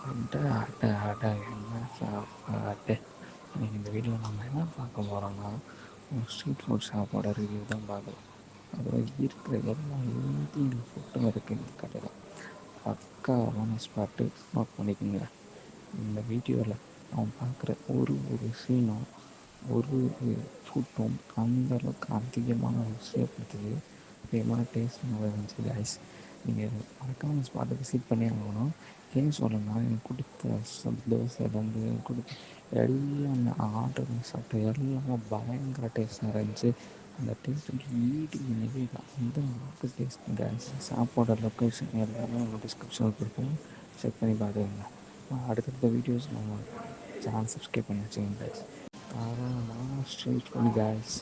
என்ன சாப்பாடு. இன்னைக்கு இந்த வீடியோவில் நம்ம என்ன பார்க்க போகிறோம்னா, ஸ்ட்ரீட் ஃபுட் சாப்பாடு ரிவ்யூ தான் பார்க்கலாம். அதில் இருக்கிற எல்லா இந்தியன் ஃபுட்டும் இருக்குது இந்த கடையில். பக்காவான ஸ்பாட்டு, நோட் பண்ணிக்கோங்க. இந்த வீடியோவில் அவன் பார்க்குற ஒரு சீனும் ஒரு ஃபுட்டும் அந்தளவுக்கு அதிகமான விஷயப்படுத்துது. அதிகமான டேஸ்ட் நல்லா இருந்துச்சு கைஸ். நீங்கள் மறக்காமல் ஸ்பாட்டை விசிட் பண்ணி ஆகணும். ஏன் சொல்லணும்னா, எனக்கு கொடுத்த தோசைலேருந்து கொடுத்த எல்லாமே ஆர்டர் பண்ணி சாப்பிட்ட எல்லாமே பயங்கர டேஸ்ட்டாக இருந்துச்சு. அந்த டேஸ்ட்டுக்கு ஈடு இணையே இல்லை. அந்த அளவுக்கு டேஸ்ட் கைஸ். சாப்பாடு லொக்கேஷன் எல்லாமே நம்ம டிஸ்கிரிப்ஷனில் கொடுப்போம், செக் பண்ணி பார்த்துக்கோங்க. அடுத்தடுத்த வீடியோஸ் நம்ம சேனல் சப்ஸ்கிரைப் பண்ணி வச்சுக்கோங்க கைஸ். தரமான ஸ்ட்ரீட் ஃபுட் கைஸ்.